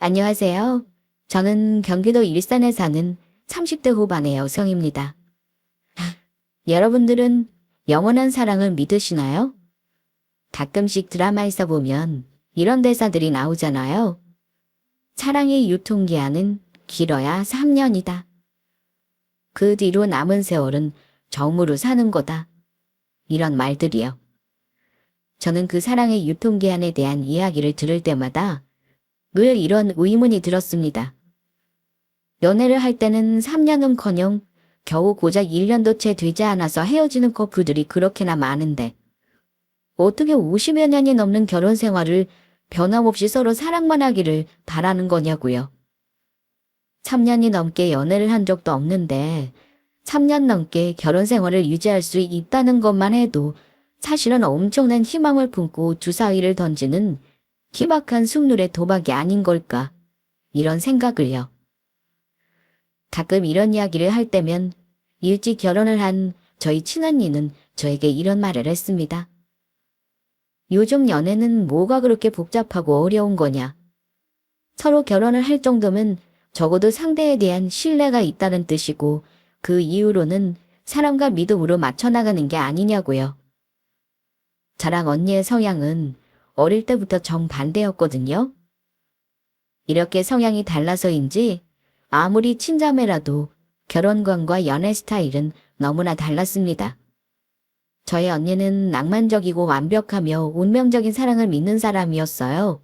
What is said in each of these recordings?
안녕하세요. 저는 경기도 일산에 사는 30대 후반의 여성입니다. 여러분들은 영원한 사랑을 믿으시나요? 가끔씩 드라마에서 보면 이런 대사들이 나오잖아요. 사랑의 유통기한은 길어야 3년이다. 그 뒤로 남은 세월은 정으로 사는 거다. 이런 말들이요. 저는 그 사랑의 유통기한에 대한 이야기를 들을 때마다 늘 이런 의문이 들었습니다. 연애를 할 때는 3년은커녕 겨우 고작 1년도 채 되지 않아서 헤어지는 커플들이 그렇게나 많은데 어떻게 50여 년이 넘는 결혼 생활을 변함없이 서로 사랑만 하기를 바라는 거냐고요. 3년이 넘게 연애를 한 적도 없는데 3년 넘게 결혼 생활을 유지할 수 있다는 것만 해도 사실은 엄청난 희망을 품고 주사위를 던지는 희박한 승률의 도박이 아닌 걸까, 이런 생각을요. 가끔 이런 이야기를 할 때면 일찍 결혼을 한 저희 친언니는 저에게 이런 말을 했습니다. 요즘 연애는 뭐가 그렇게 복잡하고 어려운 거냐. 서로 결혼을 할 정도면 적어도 상대에 대한 신뢰가 있다는 뜻이고 그 이후로는 사랑과 믿음으로 맞춰나가는 게 아니냐고요. 저랑 언니의 성향은 어릴 때부터 정반대였거든요. 이렇게 성향이 달라서인지 아무리 친자매라도 결혼관과 연애 스타일은 너무나 달랐습니다. 저희 언니는 낭만적이고 완벽하며 운명적인 사랑을 믿는 사람이었어요.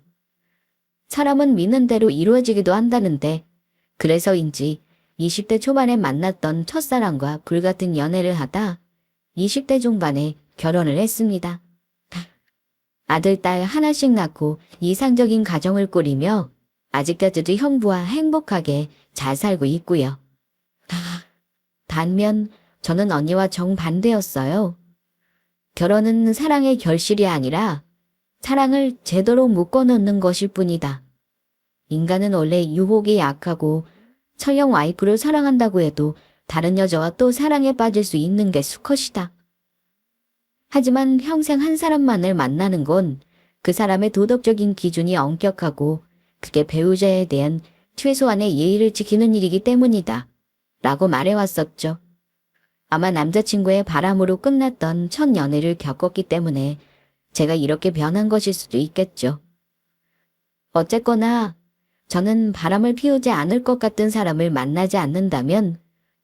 사람은 믿는 대로 이루어지기도 한다는데 그래서인지 20대 초반에 만났던 첫사랑과 불같은 연애를 하다 20대 중반에 결혼을 했습니다. 아들, 딸 하나씩 낳고 이상적인 가정을 꾸리며 아직까지도 형부와 행복하게 잘 살고 있고요. 반면 저는 언니와 정반대였어요. 결혼은 사랑의 결실이 아니라 사랑을 제대로 묶어놓는 것일 뿐이다. 인간은 원래 유혹이 약하고 설령 와이프를 사랑한다고 해도 다른 여자와 또 사랑에 빠질 수 있는 게 수컷이다. 하지만 평생 한 사람만을 만나는 건 그 사람의 도덕적인 기준이 엄격하고 그게 배우자에 대한 최소한의 예의를 지키는 일이기 때문이다. 라고 말해왔었죠. 아마 남자친구의 바람으로 끝났던 첫 연애를 겪었기 때문에 제가 이렇게 변한 것일 수도 있겠죠. 어쨌거나 저는 바람을 피우지 않을 것 같은 사람을 만나지 않는다면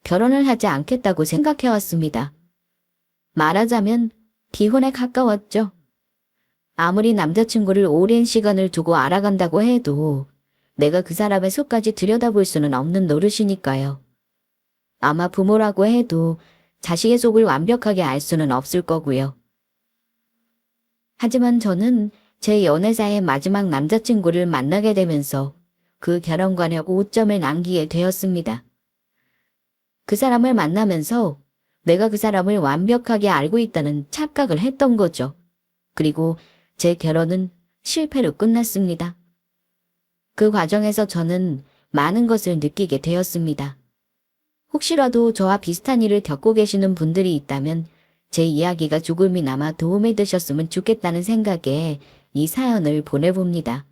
결혼을 하지 않겠다고 생각해왔습니다. 말하자면 기혼에 가까웠죠. 아무리 남자친구를 오랜 시간을 두고 알아간다고 해도 내가 그 사람의 속까지 들여다볼 수는 없는 노릇이니까요. 아마 부모라고 해도 자식의 속을 완벽하게 알 수는 없을 거고요. 하지만 저는 제 연애사의 마지막 남자친구를 만나게 되면서 그 결혼관에 오점을 남기게 되었습니다. 그 사람을 만나면서 내가 그 사람을 완벽하게 알고 있다는 착각을 했던 거죠. 그리고 제 결혼은 실패로 끝났습니다. 그 과정에서 저는 많은 것을 느끼게 되었습니다. 혹시라도 저와 비슷한 일을 겪고 계시는 분들이 있다면 제 이야기가 조금이나마 도움이 되셨으면 좋겠다는 생각에 이 사연을 보내봅니다.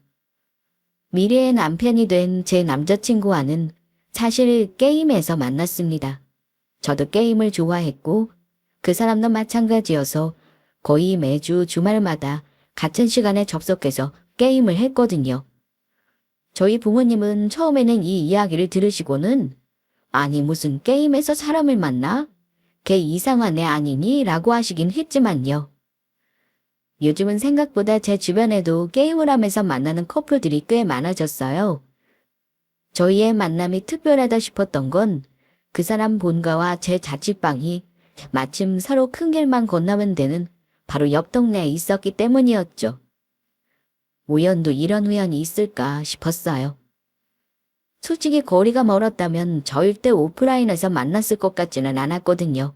미래의 남편이 된 제 남자친구와는 사실 게임에서 만났습니다. 저도 게임을 좋아했고 그 사람도 마찬가지여서 거의 매주 주말마다 같은 시간에 접속해서 게임을 했거든요. 저희 부모님은 처음에는 이 이야기를 들으시고는 아니 무슨 게임에서 사람을 만나? 걔 이상한 애 아니니? 라고 하시긴 했지만요. 요즘은 생각보다 제 주변에도 게임을 하면서 만나는 커플들이 꽤 많아졌어요. 저희의 만남이 특별하다 싶었던 건 그 사람 본가와 제 자취방이 마침 서로 큰 길만 건너면 되는 바로 옆 동네에 있었기 때문이었죠. 우연도 이런 우연이 있을까 싶었어요. 솔직히 거리가 멀었다면 절대 오프라인에서 만났을 것 같지는 않았거든요.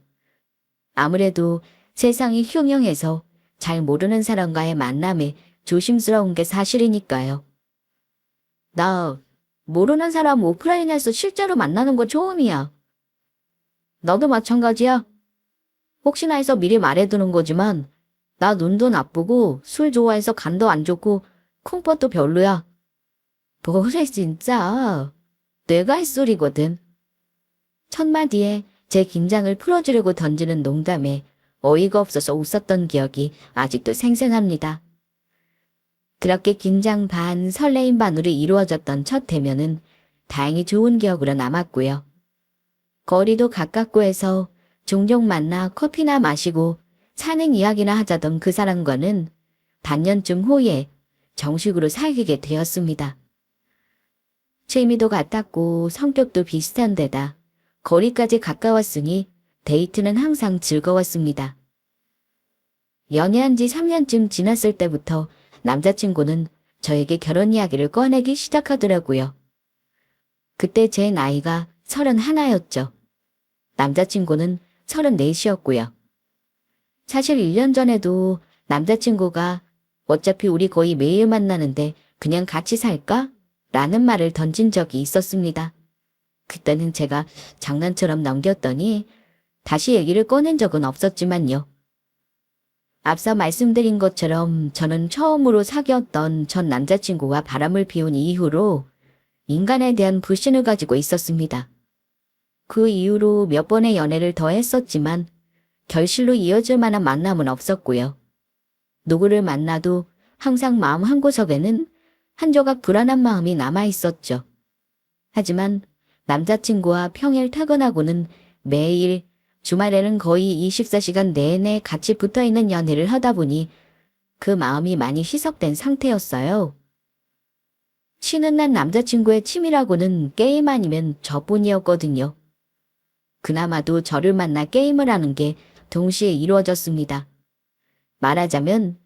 아무래도 세상이 흉흉해서 잘 모르는 사람과의 만남에 조심스러운 게 사실이니까요. 나 모르는 사람 오프라인에서 실제로 만나는 거 처음이야. 너도 마찬가지야? 혹시나 해서 미리 말해두는 거지만 나 눈도 나쁘고 술 좋아해서 간도 안 좋고 콩팥도 별로야. 뭐래 진짜. 내가 할 소리거든. 첫마디에 제 긴장을 풀어주려고 던지는 농담에 어이가 없어서 웃었던 기억이 아직도 생생합니다. 그렇게 긴장 반 설레임 반으로 이루어졌던 첫 대면은 다행히 좋은 기억으로 남았고요. 거리도 가깝고 해서 종종 만나 커피나 마시고 사는 이야기나 하자던 그 사람과는 반년쯤 후에 정식으로 사귀게 되었습니다. 취미도 같았고 성격도 비슷한 데다 거리까지 가까웠으니 데이트는 항상 즐거웠습니다. 연애한 지 3년쯤 지났을 때부터 남자친구는 저에게 결혼 이야기를 꺼내기 시작하더라고요. 그때 제 나이가 31였죠. 남자친구는 34이었고요. 사실 1년 전에도 남자친구가 어차피 우리 거의 매일 만나는데 그냥 같이 살까? 라는 말을 던진 적이 있었습니다. 그때는 제가 장난처럼 넘겼더니 다시 얘기를 꺼낸 적은 없었지만요. 앞서 말씀드린 것처럼 저는 처음으로 사귀었던 전 남자친구와 바람을 피운 이후로 인간에 대한 불신을 가지고 있었습니다. 그 이후로 몇 번의 연애를 더 했었지만 결실로 이어질 만한 만남은 없었고요. 누구를 만나도 항상 마음 한구석에는 한 조각 불안한 마음이 남아 있었죠. 하지만 남자친구와 평일 퇴근하고는 매일, 주말에는 거의 24시간 내내 같이 붙어있는 연애를 하다 보니 그 마음이 많이 희석된 상태였어요. 쉬는 날 남자친구의 취미라고는 게임 아니면 저뿐이었거든요. 그나마도 저를 만나 게임을 하는 게 동시에 이루어졌습니다. 말하자면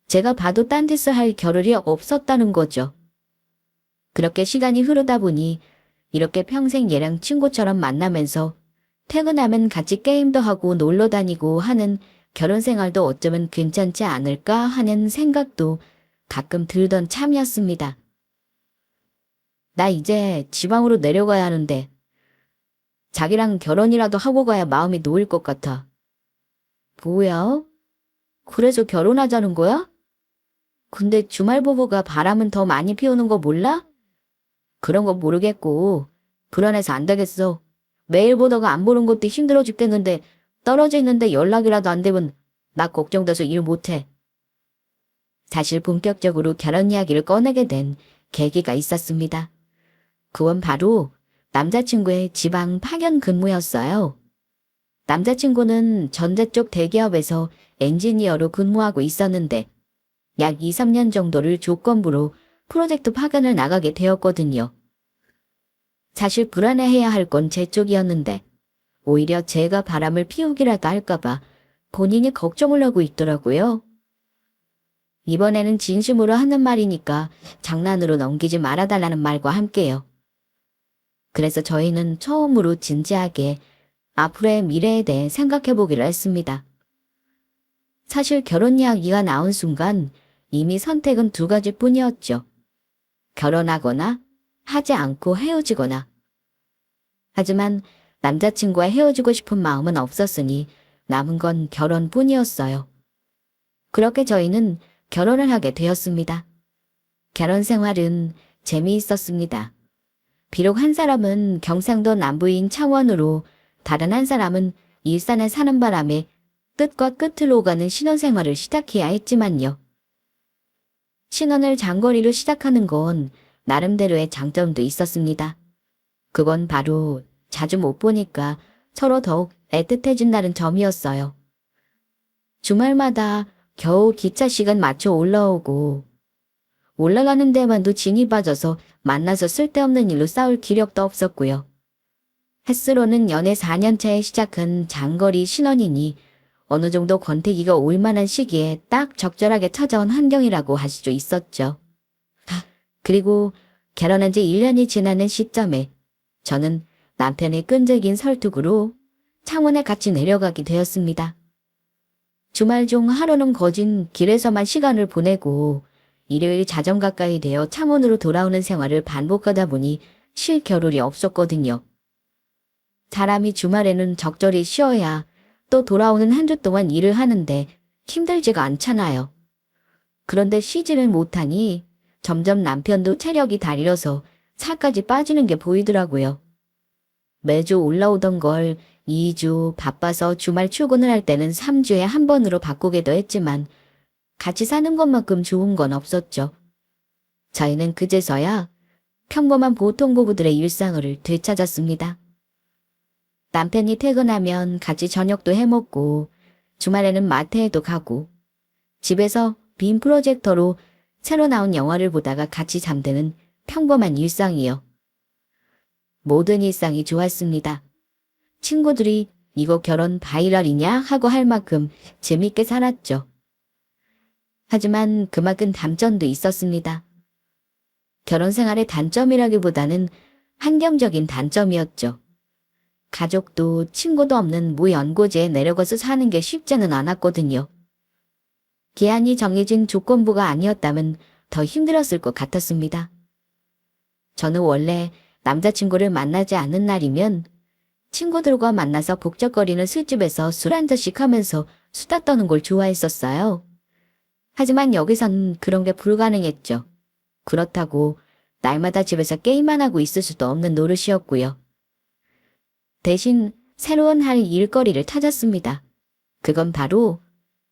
제가 봐도 딴 짓을 할 겨를이 없었다는 거죠. 그렇게 시간이 흐르다 보니 이렇게 평생 얘랑 친구처럼 만나면서 퇴근하면 같이 게임도 하고 놀러 다니고 하는 결혼 생활도 어쩌면 괜찮지 않을까 하는 생각도 가끔 들던 참이었습니다. 나 이제 지방으로 내려가야 하는데 자기랑 결혼이라도 하고 가야 마음이 놓일 것 같아. 뭐야? 그래서 결혼하자는 거야? 근데 주말 부부가 바람은 더 많이 피우는 거 몰라? 그런 거 모르겠고 불안해서 안 되겠어. 매일 보다가 안 보는 것도 힘들어 죽겠는데 떨어져 있는데 연락이라도 안 되면 나 걱정돼서 일 못해. 사실 본격적으로 결혼 이야기를 꺼내게 된 계기가 있었습니다. 그건 바로 남자친구의 지방 파견 근무였어요. 남자친구는 전자 쪽 대기업에서 엔지니어로 근무하고 있었는데 약 2, 3년 정도를 조건부로 프로젝트 파견을 나가게 되었거든요. 사실 불안해해야 할 건 제 쪽이었는데 오히려 제가 바람을 피우기라도 할까봐 본인이 걱정을 하고 있더라고요. 이번에는 진심으로 하는 말이니까 장난으로 넘기지 말아달라는 말과 함께요. 그래서 저희는 처음으로 진지하게 앞으로의 미래에 대해 생각해보기로 했습니다. 사실 결혼 이야기가 나온 순간 이미 선택은 두 가지뿐이었죠. 결혼하거나 하지 않고 헤어지거나. 하지만 남자친구와 헤어지고 싶은 마음은 없었으니 남은 건 결혼뿐이었어요. 그렇게 저희는 결혼을 하게 되었습니다. 결혼 생활은 재미있었습니다. 비록 한 사람은 경상도 남부인 창원으로 다른 한 사람은 일산에 사는 바람에 끝과 끝을 오가는 신혼생활을 시작해야 했지만요. 신혼을 장거리로 시작하는 건 나름대로의 장점도 있었습니다. 그건 바로 자주 못 보니까 서로 더욱 애틋해진다는 점이었어요. 주말마다 겨우 기차 시간 맞춰 올라오고 올라가는 데만도 진이 빠져서 만나서 쓸데없는 일로 싸울 기력도 없었고요. 햇스로는 연애 4년차에 시작한 장거리 신혼이니 어느 정도 권태기가 올 만한 시기에 딱 적절하게 찾아온 환경이라고 할 수 있었죠. 그리고 결혼한 지 1년이 지나는 시점에 저는 남편의 끈질긴 설득으로 창원에 같이 내려가게 되었습니다. 주말 중 하루는 거진 길에서만 시간을 보내고 일요일 자정 가까이 되어 창원으로 돌아오는 생활을 반복하다 보니 쉴 겨를이 없었거든요. 사람이 주말에는 적절히 쉬어야 또 돌아오는 한 주 동안 일을 하는데 힘들지가 않잖아요. 그런데 쉬지를 못하니 점점 남편도 체력이 달려서 살까지 빠지는 게 보이더라고요. 매주 올라오던 걸 2주 바빠서 주말 출근을 할 때는 3주에 한 번으로 바꾸기도 했지만 같이 사는 것만큼 좋은 건 없었죠. 저희는 그제서야 평범한 보통 부부들의 일상을 되찾았습니다. 남편이 퇴근하면 같이 저녁도 해먹고 주말에는 마트에도 가고 집에서 빔 프로젝터로 새로 나온 영화를 보다가 같이 잠드는 평범한 일상이요. 모든 일상이 좋았습니다. 친구들이 이거 결혼 바이럴이냐 하고 할 만큼 재밌게 살았죠. 하지만 그만큼 단점도 있었습니다. 결혼 생활의 단점이라기보다는 환경적인 단점이었죠. 가족도 친구도 없는 무연고지에 내려가서 사는 게 쉽지는 않았거든요. 기한이 정해진 조건부가 아니었다면 더 힘들었을 것 같았습니다. 저는 원래 남자친구를 만나지 않는 날이면 친구들과 만나서 북적거리는 술집에서 술 한 잔씩 하면서 수다 떠는 걸 좋아했었어요. 하지만 여기서는 그런 게 불가능했죠. 그렇다고 날마다 집에서 게임만 하고 있을 수도 없는 노릇이었고요. 대신 새로운 할 일거리를 찾았습니다. 그건 바로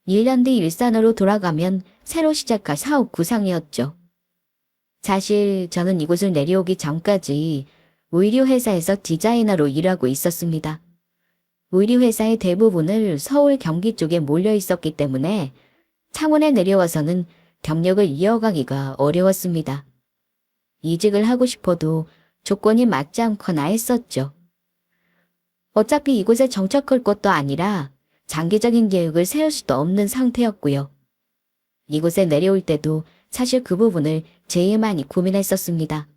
1년 뒤 일산으로 돌아가면 새로 시작할 사업 구상이었죠. 사실 저는 이곳을 내려오기 전까지 의류회사에서 디자이너로 일하고 있었습니다. 의류회사의 대부분을 서울 경기 쪽에 몰려 있었기 때문에 창원에 내려와서는 경력을 이어가기가 어려웠습니다. 이직을 하고 싶어도 조건이 맞지 않거나 했었죠. 어차피 이곳에 정착할 것도 아니라 장기적인 계획을 세울 수도 없는 상태였고요. 이곳에 내려올 때도 사실 그 부분을 제일 많이 고민했었습니다.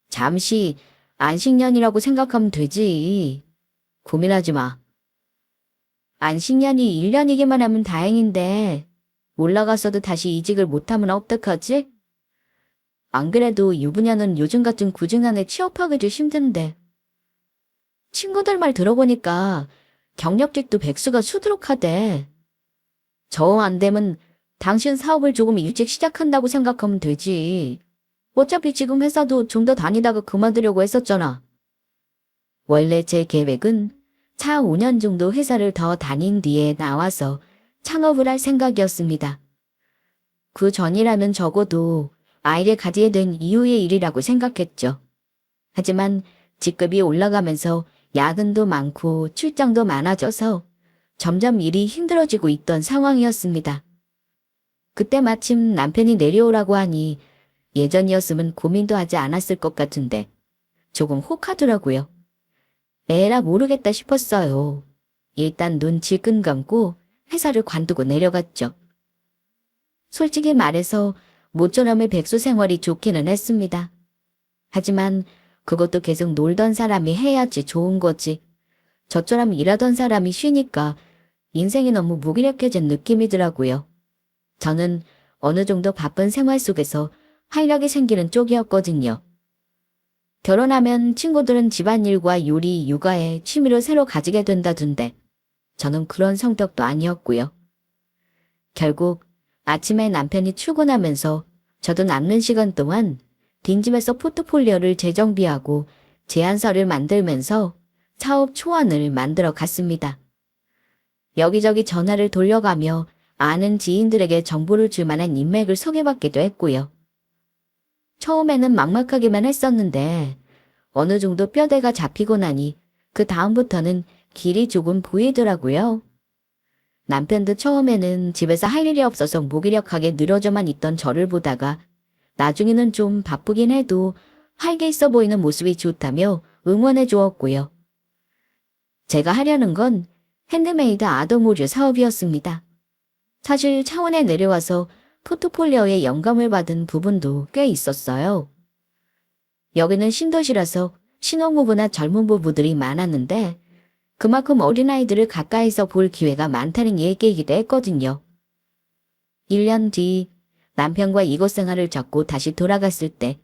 잠시 안식년이라고 생각하면 되지. 고민하지 마. 안식년이 1년이기만 하면 다행인데 올라가서도 다시 이직을 못하면 어떡하지? 안 그래도 유부녀는 요즘 같은 구직난에 취업하기도 힘든데. 친구들 말 들어보니까 경력직도 백수가 수두룩하대. 정 안 되면 당신 사업을 조금 일찍 시작한다고 생각하면 되지. 어차피 지금 회사도 좀 더 다니다가 그만두려고 했었잖아. 원래 제 계획은 차 5년 정도 회사를 더 다닌 뒤에 나와서 창업을 할 생각이었습니다. 그 전이라면 적어도 아이를 가지게 된 이후의 일이라고 생각했죠. 하지만 직급이 올라가면서 야근도 많고 출장도 많아져서 점점 일이 힘들어지고 있던 상황이었습니다. 그때 마침 남편이 내려오라고 하니 예전이었으면 고민도 하지 않았을 것 같은데 조금 혹하더라고요. 에라 모르겠다 싶었어요. 일단 눈 질끈 감고 회사를 관두고 내려갔죠. 솔직히 말해서 모처럼의 백수 생활이 좋기는 했습니다. 하지만 그것도 계속 놀던 사람이 해야지 좋은 거지. 저처럼 일하던 사람이 쉬니까 인생이 너무 무기력해진 느낌이더라고요. 저는 어느 정도 바쁜 생활 속에서 활력이 생기는 쪽이었거든요. 결혼하면 친구들은 집안일과 요리, 육아에 취미를 새로 가지게 된다던데 저는 그런 성격도 아니었고요. 결국 아침에 남편이 출근하면서 저도 남는 시간 동안 빈집에서 포트폴리오를 재정비하고 제안서를 만들면서 사업 초안을 만들어 갔습니다. 여기저기 전화를 돌려가며 아는 지인들에게 정보를 줄 만한 인맥을 소개받기도 했고요. 처음에는 막막하기만 했었는데 어느 정도 뼈대가 잡히고 나니 그 다음부터는 길이 조금 보이더라고요. 남편도 처음에는 집에서 할 일이 없어서 무기력하게 늘어져만 있던 저를 보다가 나중에는 좀 바쁘긴 해도 활기 있어 보이는 모습이 좋다며 응원해 주었고요. 제가 하려는 건 핸드메이드 아동 의류 사업이었습니다. 사실 창원에 내려와서 포트폴리오에 영감을 받은 부분도 꽤 있었어요. 여기는 신도시라서 신혼부부나 젊은 부부들이 많았는데 그만큼 어린아이들을 가까이서 볼 기회가 많다는 얘기이기도 했거든요. 1년 뒤 남편과 이곳 생활을 접고 다시 돌아갔을 때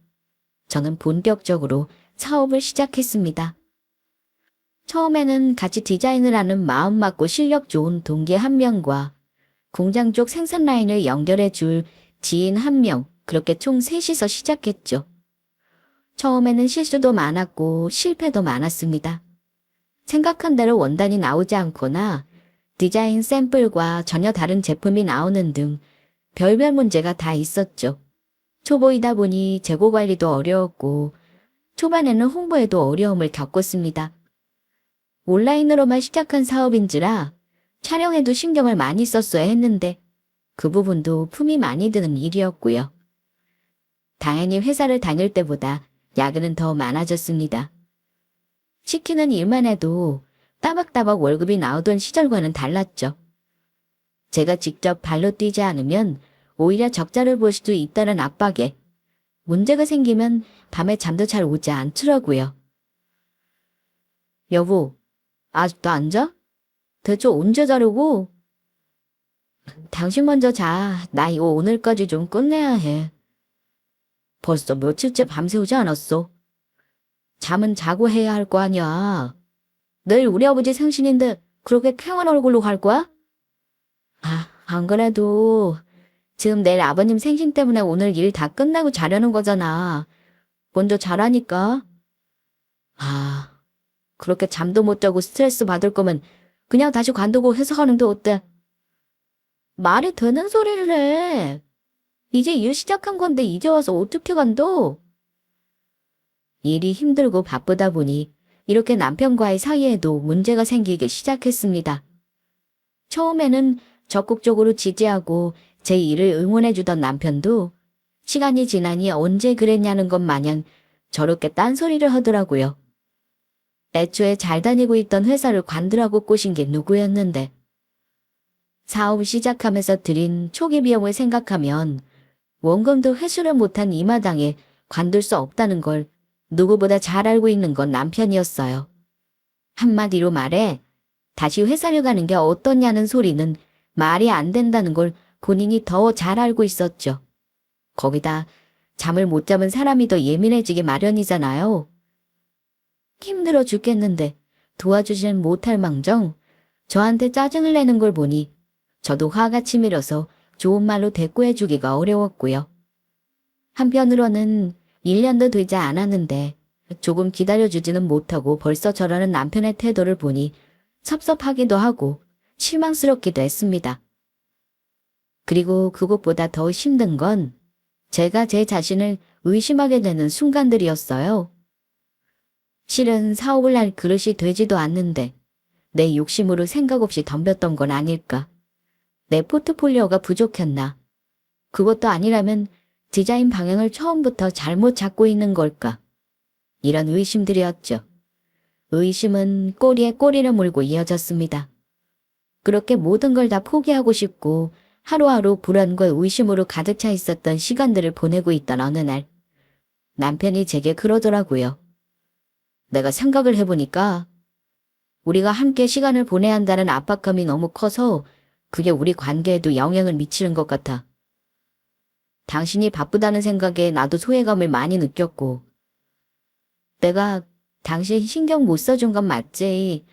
저는 본격적으로 사업을 시작했습니다. 처음에는 같이 디자인을 하는 마음 맞고 실력 좋은 동기 한 명과 공장 쪽 생산 라인을 연결해 줄 지인 한 명, 그렇게 총 셋이서 시작했죠. 처음에는 실수도 많았고 실패도 많았습니다. 생각한 대로 원단이 나오지 않거나 디자인 샘플과 전혀 다른 제품이 나오는 등 별별 문제가 다 있었죠. 초보이다 보니 재고 관리도 어려웠고 초반에는 홍보에도 어려움을 겪었습니다. 온라인으로만 시작한 사업인지라 촬영에도 신경을 많이 썼어야 했는데 그 부분도 품이 많이 드는 일이었고요. 당연히 회사를 다닐 때보다 야근은 더 많아졌습니다. 시키는 일만 해도 따박따박 월급이 나오던 시절과는 달랐죠. 제가 직접 발로 뛰지 않으면 오히려 적자를 볼 수도 있다는 압박에 문제가 생기면 밤에 잠도 잘 오지 않더라고요. 여보, 아직도 안 자? 대체 언제 자려고? 당신 먼저 자. 나 이거 오늘까지 좀 끝내야 해. 벌써 며칠째 밤새우지 않았어. 잠은 자고 해야 할 거 아니야. 내일 우리 아버지 생신인데 그렇게 쾌한 얼굴로 갈 거야? 안 그래도 지금 내일 아버님 생신 때문에 오늘 일 다 끝나고 자려는 거잖아. 먼저 자라니까. 그렇게 잠도 못 자고 스트레스 받을 거면 그냥 다시 관두고 회사 가는 게 어때? 말이 되는 소리를 해. 이제 일 시작한 건데 이제 와서 어떻게 간도? 일이 힘들고 바쁘다 보니 이렇게 남편과의 사이에도 문제가 생기기 시작했습니다. 처음에는 적극적으로 지지하고 제 일을 응원해주던 남편도 시간이 지나니 언제 그랬냐는 것 마냥 저렇게 딴소리를 하더라고요. 애초에 잘 다니고 있던 회사를 관두라고 꼬신 게 누구였는데. 사업 시작하면서 들인 초기 비용을 생각하면 원금도 회수를 못한 이 마당에 관둘 수 없다는 걸 누구보다 잘 알고 있는 건 남편이었어요. 한마디로 말해 다시 회사를 가는 게 어떠냐는 소리는 말이 안 된다는 걸 본인이 더 잘 알고 있었죠. 거기다 잠을 못 자면 사람이 더 예민해지기 마련이잖아요. 힘들어 죽겠는데 도와주지는 못할 망정 저한테 짜증을 내는 걸 보니 저도 화가 치밀어서 좋은 말로 대꾸해주기가 어려웠고요. 한편으로는 1년도 되지 않았는데 조금 기다려주지는 못하고 벌써 저러는 남편의 태도를 보니 섭섭하기도 하고 실망스럽기도 했습니다. 그리고 그것보다 더 힘든 건 제가 제 자신을 의심하게 되는 순간들이었어요. 실은 사업을 할 그릇이 되지도 않는데 내 욕심으로 생각 없이 덤볐던 건 아닐까. 내 포트폴리오가 부족했나. 그것도 아니라면 디자인 방향을 처음부터 잘못 잡고 있는 걸까. 이런 의심들이었죠. 의심은 꼬리에 꼬리를 물고 이어졌습니다. 그렇게 모든 걸 다 포기하고 싶고 하루하루 불안과 의심으로 가득 차 있었던 시간들을 보내고 있던 어느 날 남편이 제게 그러더라고요. 내가 생각을 해보니까 우리가 함께 시간을 보내야 한다는 압박감이 너무 커서 그게 우리 관계에도 영향을 미치는 것 같아. 당신이 바쁘다는 생각에 나도 소외감을 많이 느꼈고 내가 당신 신경 못 써준 건 맞지.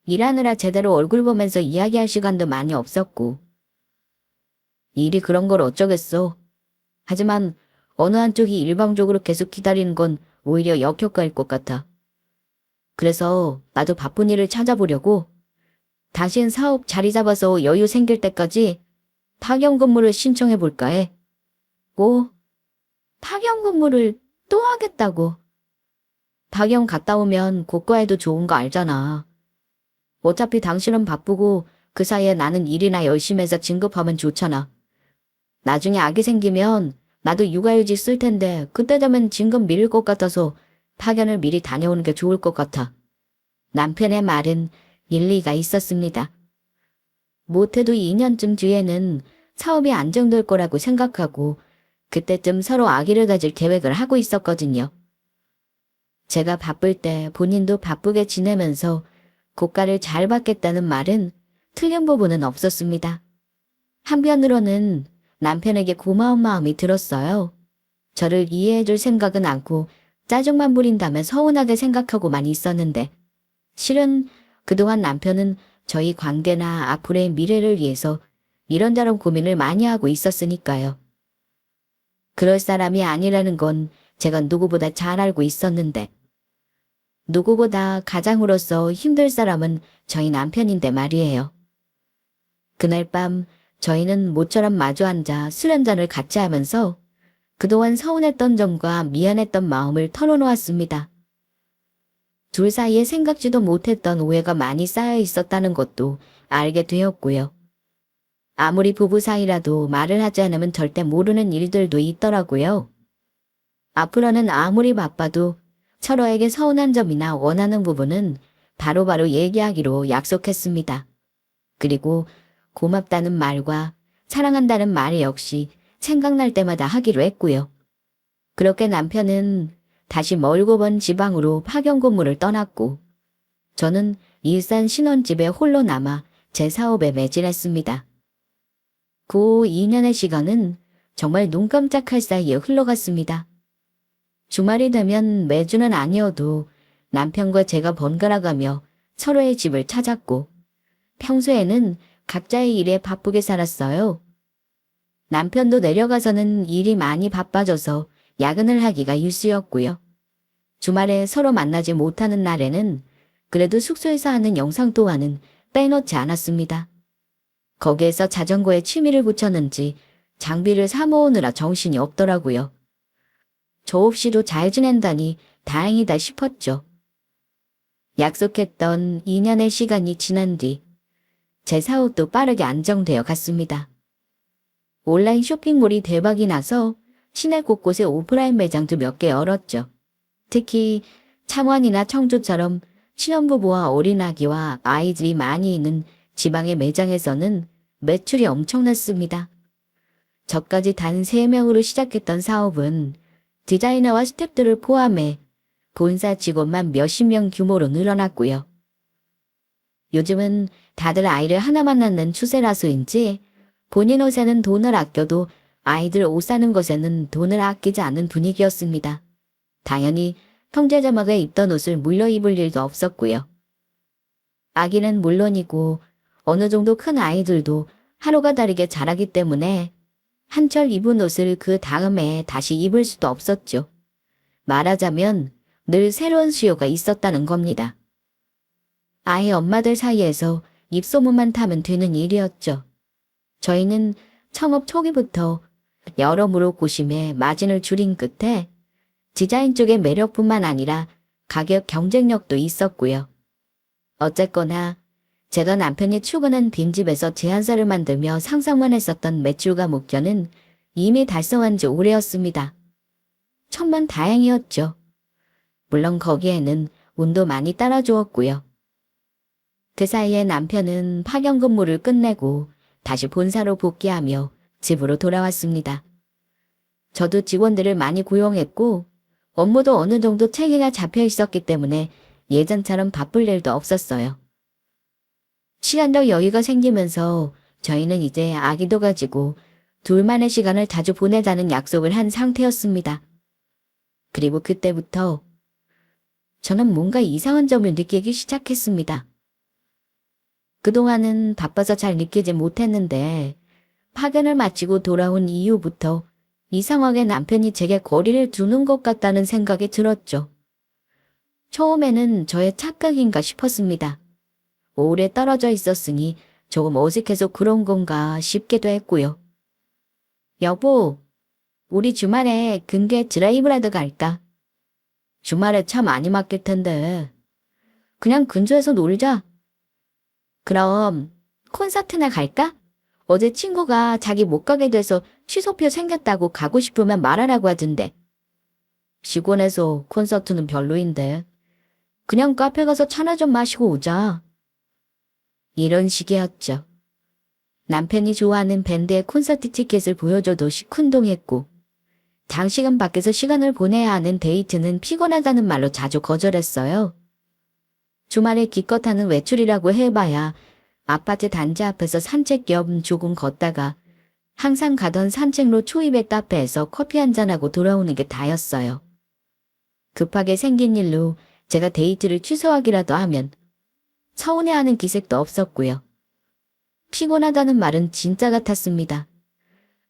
일하느라 제대로 얼굴 보면서 이야기할 시간도 많이 없었고 일이 그런 걸 어쩌겠어. 하지만 어느 한쪽이 일방적으로 계속 기다리는 건 오히려 역효과일 것 같아. 그래서 나도 바쁜 일을 찾아보려고 당신 사업 자리 잡아서 여유 생길 때까지 파견 근무를 신청해 볼까 해. 뭐? 파견 근무를 또 하겠다고. 파견 갔다 오면 고과에도 좋은 거 알잖아. 어차피 당신은 바쁘고 그 사이에 나는 일이나 열심히 해서 진급하면 좋잖아. 나중에 아기 생기면 나도 육아휴직 쓸 텐데 그때 되면 진급 미룰 것 같아서 파견을 미리 다녀오는 게 좋을 것 같아. 남편의 말은 일리가 있었습니다. 못해도 2년쯤 뒤에는 사업이 안정될 거라고 생각하고 그때쯤 서로 아기를 가질 계획을 하고 있었거든요. 제가 바쁠 때 본인도 바쁘게 지내면서 고가를 잘 받겠다는 말은 틀린 부분은 없었습니다. 한편으로는 남편에게 고마운 마음이 들었어요. 저를 이해해줄 생각은 않고 짜증만 부린다면 서운하게 생각하고만 있었는데 실은 그동안 남편은 저희 관계나 앞으로의 미래를 위해서 이런저런 고민을 많이 하고 있었으니까요. 그럴 사람이 아니라는 건 제가 누구보다 잘 알고 있었는데 누구보다 가장으로서 힘들 사람은 저희 남편인데 말이에요. 그날 밤 저희는 모처럼 마주 앉아 술 한잔을 같이 하면서 그동안 서운했던 점과 미안했던 마음을 털어놓았습니다. 둘 사이에 생각지도 못했던 오해가 많이 쌓여 있었다는 것도 알게 되었고요. 아무리 부부 사이라도 말을 하지 않으면 절대 모르는 일들도 있더라고요. 앞으로는 아무리 바빠도 서로에게 서운한 점이나 원하는 부분은 바로바로 얘기하기로 약속했습니다. 그리고 고맙다는 말과 사랑한다는 말 역시 생각날 때마다 하기로 했고요. 그렇게 남편은 다시 멀고 먼 지방으로 파견 근무를 떠났고 저는 일산 신혼집에 홀로 남아 제 사업에 매진했습니다. 그 2년의 시간은 정말 눈 깜짝할 사이에 흘러갔습니다. 주말이 되면 매주는 아니어도 남편과 제가 번갈아가며 서로의 집을 찾았고 평소에는 각자의 일에 바쁘게 살았어요. 남편도 내려가서는 일이 많이 바빠져서 야근을 하기가 일쑤였고요. 주말에 서로 만나지 못하는 날에는 그래도 숙소에서 하는 영상 또한은 빼놓지 않았습니다. 거기에서 자전거에 취미를 붙였는지 장비를 사 모으느라 정신이 없더라고요. 저 없이도 잘 지낸다니 다행이다 싶었죠. 약속했던 2년의 시간이 지난 뒤 제 사업도 빠르게 안정되어 갔습니다. 온라인 쇼핑몰이 대박이 나서 시내 곳곳에 오프라인 매장도 몇 개 열었죠. 특히 창원이나 청주처럼 신혼부부와 어린아기와 아이들이 많이 있는 지방의 매장에서는 매출이 엄청났습니다. 저까지 단 3명으로 시작했던 사업은 디자이너와 스태프들을 포함해 본사 직원만 몇십 명 규모로 늘어났고요. 요즘은 다들 아이를 하나만 낳는 추세라서인지 본인 옷에는 돈을 아껴도 아이들 옷 사는 것에는 돈을 아끼지 않은 분위기였습니다. 당연히 통제자막에 입던 옷을 물려 입을 일도 없었고요. 아기는 물론이고 어느 정도 큰 아이들도 하루가 다르게 자라기 때문에 한철 입은 옷을 그 다음에 다시 입을 수도 없었죠. 말하자면 늘 새로운 수요가 있었다는 겁니다. 아이 엄마들 사이에서 입소문만 타면 되는 일이었죠. 저희는 창업 초기부터 여러모로 고심해 마진을 줄인 끝에 디자인 쪽의 매력뿐만 아니라 가격 경쟁력도 있었고요. 어쨌거나 제가 남편이 출근한 빈집에서 제안서를 만들며 상상만 했었던 매출과 목표는 이미 달성한 지 오래였습니다. 천만 다행이었죠. 물론 거기에는 운도 많이 따라주었고요. 그 사이에 남편은 파견 근무를 끝내고 다시 본사로 복귀하며 집으로 돌아왔습니다. 저도 직원들을 많이 고용했고 업무도 어느 정도 체계가 잡혀 있었기 때문에 예전처럼 바쁠 일도 없었어요. 시간적 여유가 생기면서 저희는 이제 아기도 가지고 둘만의 시간을 자주 보내자는 약속을 한 상태였습니다. 그리고 그때부터 저는 뭔가 이상한 점을 느끼기 시작했습니다. 그동안은 바빠서 잘 느끼지 못했는데 파견을 마치고 돌아온 이후부터 이상하게 남편이 제게 거리를 두는 것 같다는 생각이 들었죠. 처음에는 저의 착각인가 싶었습니다. 오래 떨어져 있었으니 조금 어색해서 그런 건가 싶기도 했고요. 여보, 우리 주말에 근교에 드라이브라도 갈까? 주말에 차 많이 막힐 텐데. 그냥 근처에서 놀자. 그럼 콘서트나 갈까? 어제 친구가 자기 못 가게 돼서 취소표 생겼다고 가고 싶으면 말하라고 하던데. 시골에서 콘서트는 별로인데. 그냥 카페 가서 차나 좀 마시고 오자. 이런 식이었죠. 남편이 좋아하는 밴드의 콘서트 티켓을 보여줘도 시큰둥했고 장시간 밖에서 시간을 보내야 하는 데이트는 피곤하다는 말로 자주 거절했어요. 주말에 기껏 하는 외출이라고 해봐야 아파트 단지 앞에서 산책 겸 조금 걷다가 항상 가던 산책로 초입의 카페에서 커피 한잔하고 돌아오는 게 다였어요. 급하게 생긴 일로 제가 데이트를 취소하기라도 하면 서운해하는 기색도 없었고요. 피곤하다는 말은 진짜 같았습니다.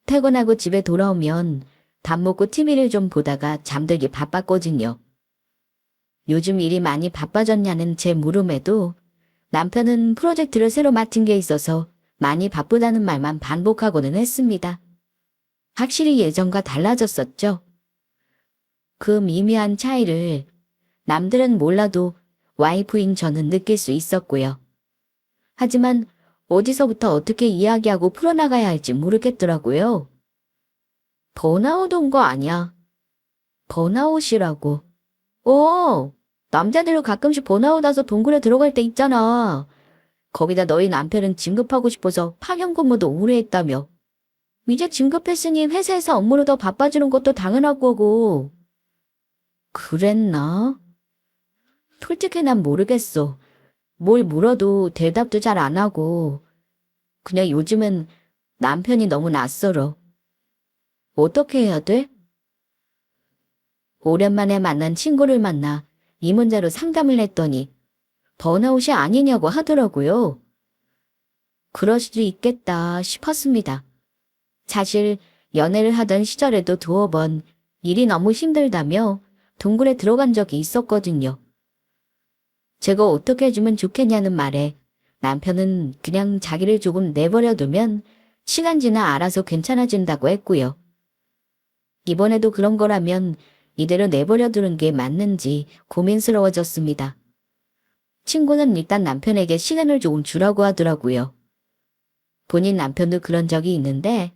퇴근하고 집에 돌아오면 밥 먹고 TV를 좀 보다가 잠들기 바빴거든요. 요즘 일이 많이 바빠졌냐는 제 물음에도 남편은 프로젝트를 새로 맡은 게 있어서 많이 바쁘다는 말만 반복하고는 했습니다. 확실히 예전과 달라졌었죠. 그 미미한 차이를 남들은 몰라도 와이프인 저는 느낄 수 있었고요. 하지만 어디서부터 어떻게 이야기하고 풀어나가야 할지 모르겠더라고요. 번아웃 온 거 아니야. 번아웃이라고. 남자들은 가끔씩 번아웃 와서 동굴에 들어갈 때 있잖아. 거기다 너희 남편은 진급하고 싶어서 파견 근무도 오래 했다며. 이제 진급했으니 회사에서 업무로 더 바빠지는 것도 당연할 거고. 그랬나? 솔직히 난 모르겠어. 뭘 물어도 대답도 잘 안 하고. 그냥 요즘은 남편이 너무 낯설어. 어떻게 해야 돼? 오랜만에 만난 친구를 만나 이 문제로 상담을 했더니 번아웃이 아니냐고 하더라고요. 그럴 수도 있겠다 싶었습니다. 사실 연애를 하던 시절에도 두어 번 일이 너무 힘들다며 동굴에 들어간 적이 있었거든요. 제가 어떻게 해주면 좋겠냐는 말에 남편은 그냥 자기를 조금 내버려 두면 시간 지나 알아서 괜찮아진다고 했고요. 이번에도 그런 거라면 이대로 내버려 두는 게 맞는지 고민스러워졌습니다. 친구는 일단 남편에게 시간을 조금 주라고 하더라고요. 본인 남편도 그런 적이 있는데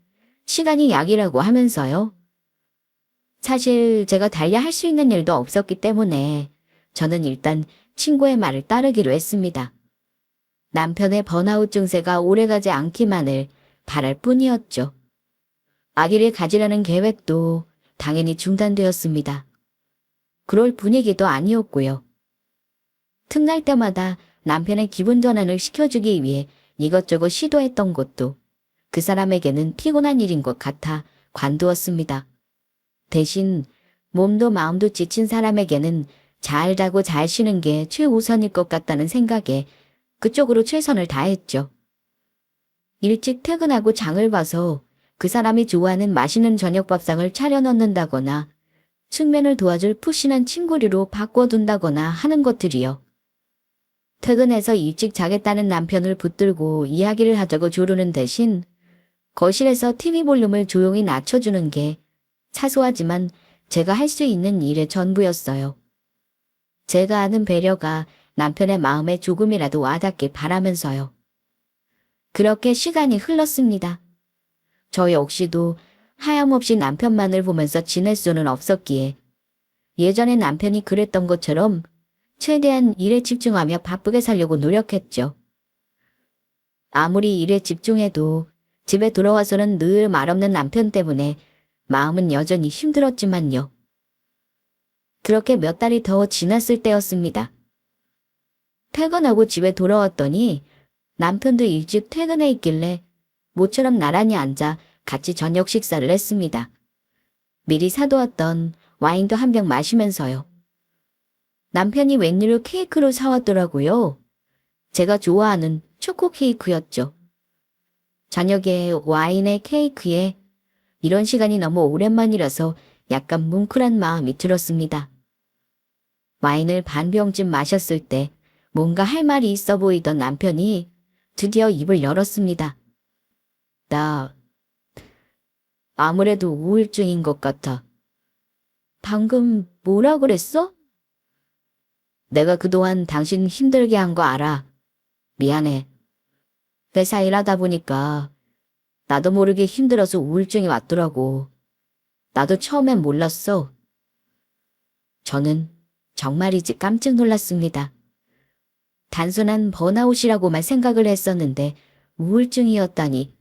시간이 약이라고 하면서요. 사실 제가 달리 할 수 있는 일도 없었기 때문에 저는 일단 친구의 말을 따르기로 했습니다. 남편의 번아웃 증세가 오래가지 않기만을 바랄 뿐이었죠. 아기를 가지려는 계획도 당연히 중단되었습니다. 그럴 분위기도 아니었고요. 틈날 때마다 남편의 기분 전환을 시켜주기 위해 이것저것 시도했던 것도 그 사람에게는 피곤한 일인 것 같아 관두었습니다. 대신 몸도 마음도 지친 사람에게는 잘 자고 잘 쉬는 게 최우선일 것 같다는 생각에 그쪽으로 최선을 다했죠. 일찍 퇴근하고 장을 봐서 그 사람이 좋아하는 맛있는 저녁 밥상을 차려 넣는다거나 숙면을 도와줄 푸신한 침구리로 바꿔둔다거나 하는 것들이요. 퇴근해서 일찍 자겠다는 남편을 붙들고 이야기를 하자고 조르는 대신 거실에서 TV 볼륨을 조용히 낮춰주는 게 사소하지만 제가 할 수 있는 일의 전부였어요. 제가 아는 배려가 남편의 마음에 조금이라도 와닿길 바라면서요. 그렇게 시간이 흘렀습니다. 저 역시도 하염없이 남편만을 보면서 지낼 수는 없었기에 예전에 남편이 그랬던 것처럼 최대한 일에 집중하며 바쁘게 살려고 노력했죠. 아무리 일에 집중해도 집에 돌아와서는 늘 말없는 남편 때문에 마음은 여전히 힘들었지만요. 그렇게 몇 달이 더 지났을 때였습니다. 퇴근하고 집에 돌아왔더니 남편도 일찍 퇴근해 있길래 모처럼 나란히 앉아 같이 저녁 식사를 했습니다. 미리 사두었던 와인도 한 병 마시면서요. 남편이 웬일로 케이크를 사왔더라고요. 제가 좋아하는 초코 케이크였죠. 저녁에 와인에 케이크에 이런 시간이 너무 오랜만이라서 약간 뭉클한 마음이 들었습니다. 와인을 반 병쯤 마셨을 때 뭔가 할 말이 있어 보이던 남편이 드디어 입을 열었습니다. 나 아무래도 우울증인 것 같아. 방금 뭐라 그랬어? 내가 그동안 당신 힘들게 한 거 알아. 미안해. 회사 일하다 보니까 나도 모르게 힘들어서 우울증이 왔더라고. 나도 처음엔 몰랐어. 저는 정말이지 깜짝 놀랐습니다. 단순한 번아웃이라고만 생각을 했었는데 우울증이었다니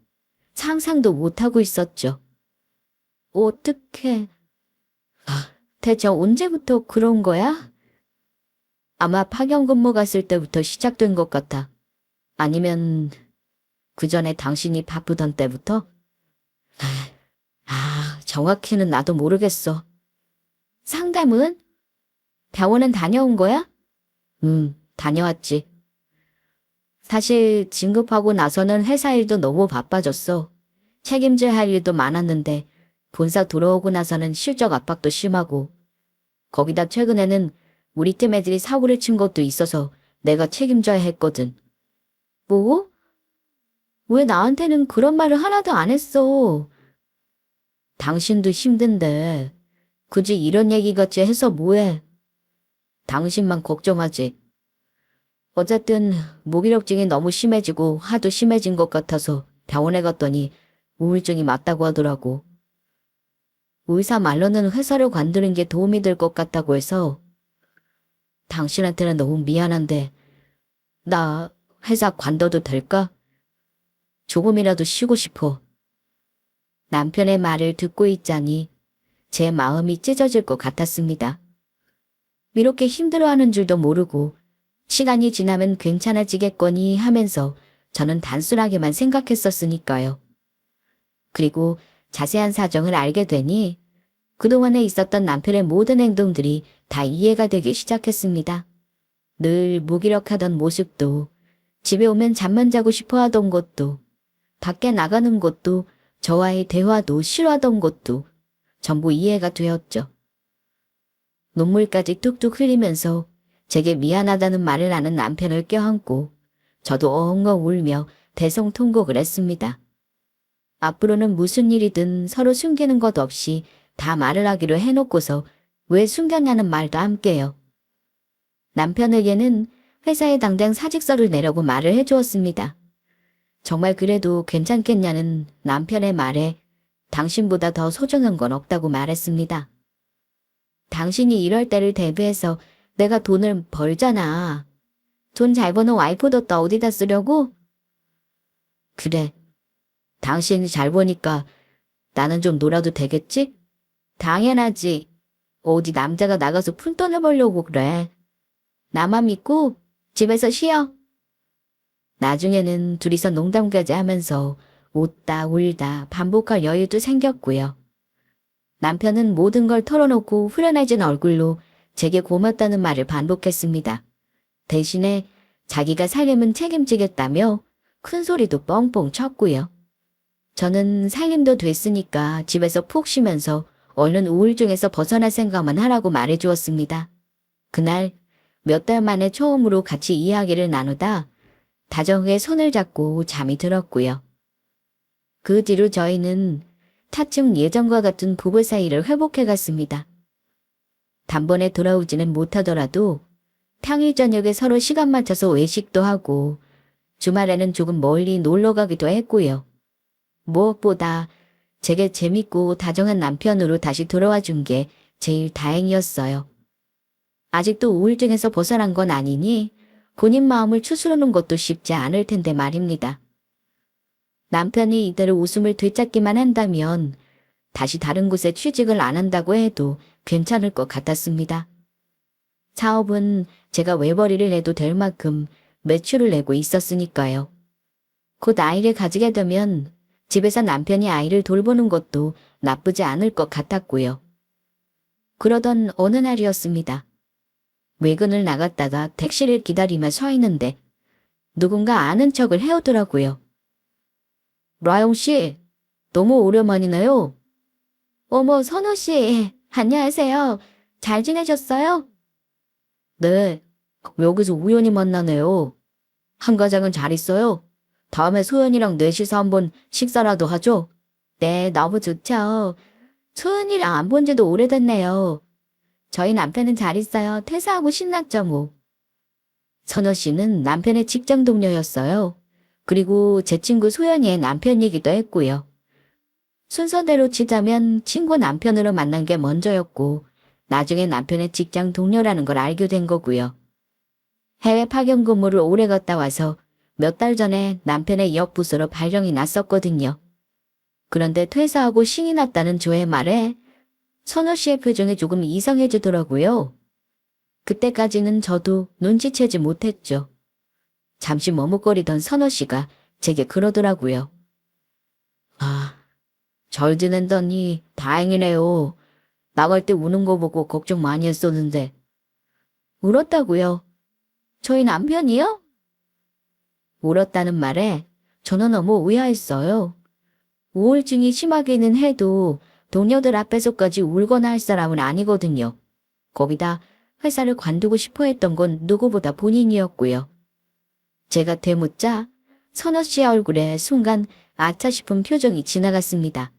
상상도 못하고 있었죠. 어떡해. 대체 언제부터 그런 거야? 아마 파견 근무 갔을 때부터 시작된 것 같아. 아니면 그 전에 당신이 바쁘던 때부터? 정확히는 나도 모르겠어. 상담은? 병원은 다녀온 거야? 다녀왔지. 사실 진급하고 나서는 회사 일도 너무 바빠졌어. 책임져야 할 일도 많았는데 본사 들어오고 나서는 실적 압박도 심하고 거기다 최근에는 우리 팀 애들이 사고를 친 것도 있어서 내가 책임져야 했거든. 뭐? 왜 나한테는 그런 말을 하나도 안 했어? 당신도 힘든데 굳이 이런 얘기같이 해서 뭐해? 당신만 걱정하지. 어쨌든 무기력증이 너무 심해지고 하도 심해진 것 같아서 병원에 갔더니 우울증이 맞다고 하더라고. 의사 말로는 회사를 관두는 게 도움이 될 것 같다고 해서 당신한테는 너무 미안한데 나 회사 관둬도 될까? 조금이라도 쉬고 싶어. 남편의 말을 듣고 있자니 제 마음이 찢어질 것 같았습니다. 이렇게 힘들어하는 줄도 모르고 시간이 지나면 괜찮아지겠거니 하면서 저는 단순하게만 생각했었으니까요. 그리고 자세한 사정을 알게 되니 그동안에 있었던 남편의 모든 행동들이 다 이해가 되기 시작했습니다. 늘 무기력하던 모습도, 집에 오면 잠만 자고 싶어 하던 것도, 밖에 나가는 것도, 저와의 대화도 싫어하던 것도 전부 이해가 되었죠. 눈물까지 뚝뚝 흘리면서 제게 미안하다는 말을 하는 남편을 껴안고 저도 엉엉 울며 대성통곡을 했습니다. 앞으로는 무슨 일이든 서로 숨기는 것 없이 다 말을 하기로 해놓고서 왜 숨겼냐는 말도 함께요. 남편에게는 회사에 당장 사직서를 내려고 말을 해주었습니다. 정말 그래도 괜찮겠냐는 남편의 말에 당신보다 더 소중한 건 없다고 말했습니다. 당신이 이럴 때를 대비해서 내가 돈을 벌잖아. 돈 잘 버는 와이프 뒀다 어디다 쓰려고? 그래. 당신이 잘 보니까 나는 좀 놀아도 되겠지? 당연하지. 어디 남자가 나가서 푼돈을 벌려고 그래. 나만 믿고 집에서 쉬어. 나중에는 둘이서 농담까지 하면서 웃다 울다 반복할 여유도 생겼고요. 남편은 모든 걸 털어놓고 후련해진 얼굴로 제게 고맙다는 말을 반복했습니다. 대신에 자기가 살림은 책임지겠다며 큰 소리도 뻥뻥 쳤고요. 저는 살림도 됐으니까 집에서 푹 쉬면서 얼른 우울증에서 벗어날 생각만 하라고 말해주었습니다. 그날 몇 달 만에 처음으로 같이 이야기를 나누다 다정하게 손을 잡고 잠이 들었고요. 그 뒤로 저희는 차츰 예전과 같은 부부 사이를 회복해 갔습니다. 단번에 돌아오지는 못하더라도 평일 저녁에 서로 시간 맞춰서 외식도 하고 주말에는 조금 멀리 놀러 가기도 했고요. 무엇보다 제게 재밌고 다정한 남편으로 다시 돌아와 준 게 제일 다행이었어요. 아직도 우울증에서 벗어난 건 아니니 본인 마음을 추스르는 것도 쉽지 않을 텐데 말입니다. 남편이 이대로 웃음을 되찾기만 한다면 다시 다른 곳에 취직을 안 한다고 해도 괜찮을 것 같았습니다. 사업은 제가 외벌이를 해도 될 만큼 매출을 내고 있었으니까요. 곧 아이를 가지게 되면 집에서 남편이 아이를 돌보는 것도 나쁘지 않을 것 같았고요. 그러던 어느 날이었습니다. 외근을 나갔다가 택시를 기다리며 서 있는데 누군가 아는 척을 해오더라고요. 라영 씨, 너무 오랜만이네요. 어머, 선호 씨, 안녕하세요. 잘 지내셨어요? 네, 여기서 우연히 만나네요. 한 과장은 잘 있어요? 다음에 소연이랑 넷이서 한번 식사라도 하죠? 네, 너무 좋죠. 소연이랑 안 본 지도 오래됐네요. 저희 남편은 잘 있어요. 퇴사하고 신났죠, 뭐. 선호 씨는 남편의 직장 동료였어요. 그리고 제 친구 소연이의 남편이기도 했고요. 순서대로 치자면 친구 남편으로 만난 게 먼저였고 나중에 남편의 직장 동료라는 걸 알게 된 거고요. 해외 파견 근무를 오래 갔다 와서 몇 달 전에 남편의 역 부서로 발령이 났었거든요. 그런데 퇴사하고 신이 났다는 저의 말에 선호 씨의 표정이 조금 이상해지더라고요. 그때까지는 저도 눈치채지 못했죠. 잠시 머뭇거리던 선호 씨가 제게 그러더라고요. 아, 잘 지낸다니 다행이네요. 나갈 때 우는 거 보고 걱정 많이 했었는데. 울었다고요? 저희 남편이요? 울었다는 말에 저는 너무 의아했어요. 우울증이 심하기는 해도 동료들 앞에서까지 울거나 할 사람은 아니거든요. 거기다 회사를 관두고 싶어 했던 건 누구보다 본인이었고요. 제가 되묻자 선호 씨의 얼굴에 순간 아차 싶은 표정이 지나갔습니다.